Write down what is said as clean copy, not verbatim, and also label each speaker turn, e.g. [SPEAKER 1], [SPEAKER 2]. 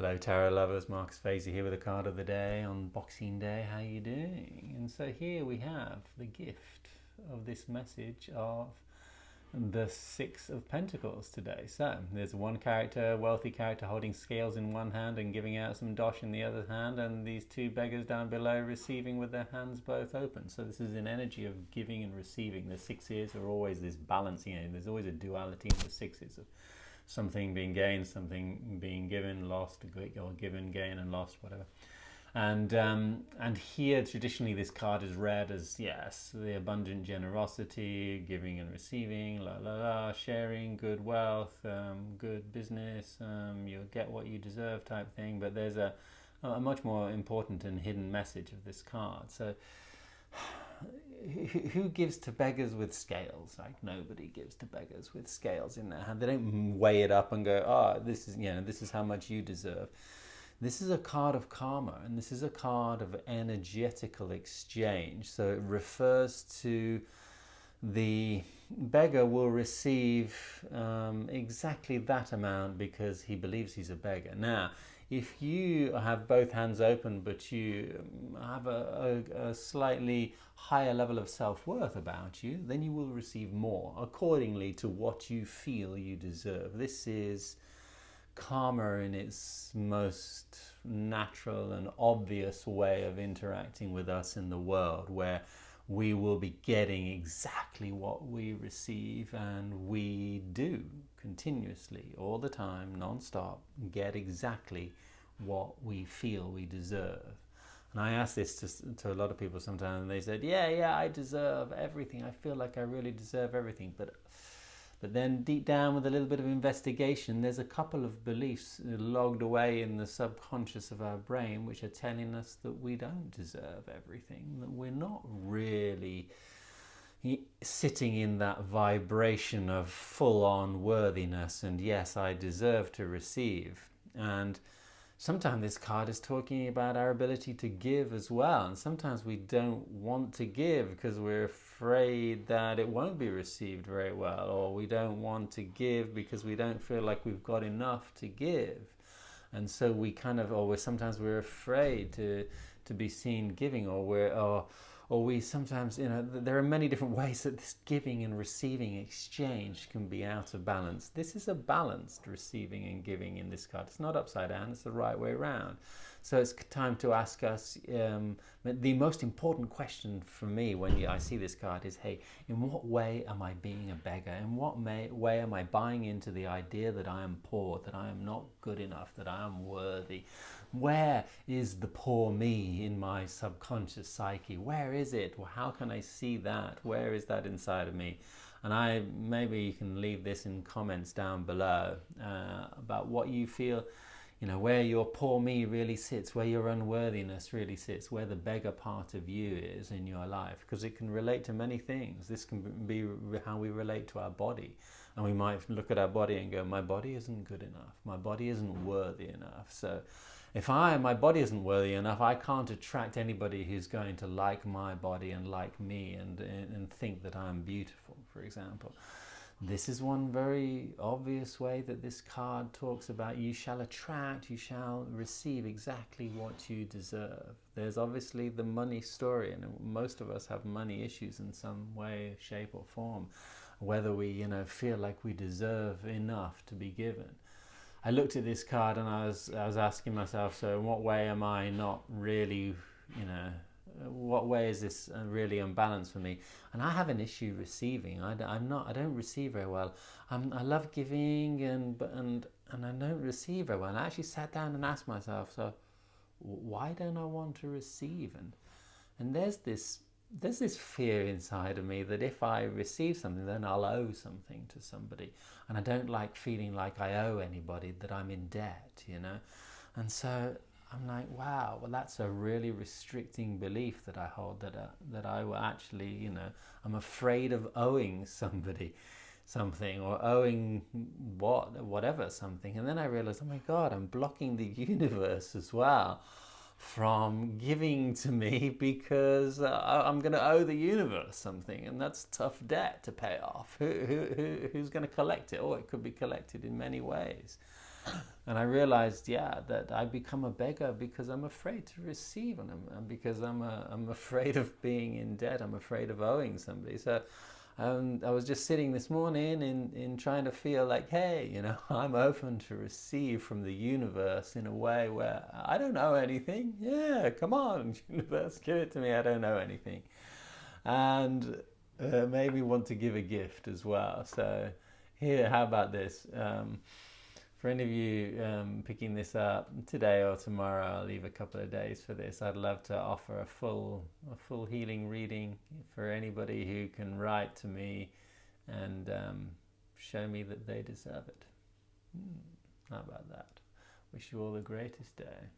[SPEAKER 1] Hello Tarot lovers, Marcus Fazy here with a card of the day on Boxing Day. How you doing? And so here we have the gift of this message of the Six of Pentacles today. So there's one character, wealthy character, holding scales in one hand and giving out some dosh in the other hand, and these two beggars down below receiving with their hands both open. So this is an energy of giving and receiving. The sixes are always this balancing. There's always a duality in the sixes of something being gained, something being given, lost, or given, gain, and lost, whatever. And here traditionally this card is read as, yes, the abundant generosity, giving and receiving, sharing, good wealth, good business, you'll get what you deserve type thing. But there's a much more important and hidden message of this card. So who gives to beggars with scales? Like, nobody gives to beggars with scales in their hand. They don't weigh it up and go, oh, this is how much you deserve. This is a card of karma, and this is a card of energetical exchange. So it refers to the beggar will receive exactly that amount because he believes he's a beggar. Now, if you have both hands open but you have a slightly higher level of self-worth about you, then you will receive more accordingly to what you feel you deserve. This is karma in its most natural and obvious way of interacting with us in the world, where we will be getting exactly what we receive, and we do continuously, all the time, non-stop, get exactly what we feel we deserve. And I ask this to a lot of people sometimes, and they said, yeah, I deserve everything. I feel like I really deserve everything. But then deep down, with a little bit of investigation, there's a couple of beliefs logged away in the subconscious of our brain which are telling us that we don't deserve everything, that we're not really sitting in that vibration of full-on worthiness and, yes, I deserve to receive. And sometimes this card is talking about our ability to give as well. And sometimes we don't want to give because we're afraid that it won't be received very well, or we don't want to give because we don't feel like we've got enough to give. And so we sometimes we're afraid to be seen giving, or we sometimes, there are many different ways that this giving and receiving exchange can be out of balance. This is a balanced receiving and giving in this card. It's not upside down, it's the right way around. So it's time to ask us, the most important question for me when I see this card is, hey, in what way am I being a beggar? In what way am I buying into the idea that I am poor, that I am not good enough, that I am worthy? Where is the poor me in my subconscious psyche? Where is it? Well, how can I see that? Where is that inside of me? And maybe you can leave this in comments down below about what you feel, where your poor me really sits, where your unworthiness really sits, where the beggar part of you is in your life, because it can relate to many things. This can be how we relate to our body. And we might look at our body and go, my body isn't good enough. My body isn't worthy enough. So if my body isn't worthy enough, I can't attract anybody who's going to like my body and like me and think that I'm beautiful, for example. This is one very obvious way that this card talks about you shall attract, you shall receive exactly what you deserve. There's obviously the money story, and most of us have money issues in some way, shape or form, whether we feel like we deserve enough to be given. I looked at this card and I was asking myself, so in what way am I not really, what way is this really unbalanced for me? And I have an issue receiving. I don't receive very well. I love giving and I don't receive very well. And I actually sat down and asked myself, so why don't I want to receive? And there's this fear inside of me that if I receive something, then I'll owe something to somebody. And I don't like feeling like I owe anybody, that I'm in debt, And so I'm like, wow, well, that's a really restricting belief that I hold, that I will actually, I'm afraid of owing somebody something, or owing whatever something. And then I realized, oh my God, I'm blocking the universe as well from giving to me because I'm going to owe the universe something, and that's tough debt to pay off. Who's going to collect it? Or it could be collected in many ways. And I realized, yeah, that I become a beggar because I'm afraid to receive, and because I'm afraid of being in debt. I'm afraid of owing somebody. So I was just sitting this morning in trying to feel like, hey, you know, I'm open to receive from the universe in a way where I don't know anything. Yeah, come on, universe, give it to me. I don't know anything. And maybe want to give a gift as well. So here, how about this? For any of you picking this up today or tomorrow, I'll leave a couple of days for this. I'd love to offer a full healing reading for anybody who can write to me and show me that they deserve it. How about that? Wish you all the greatest day.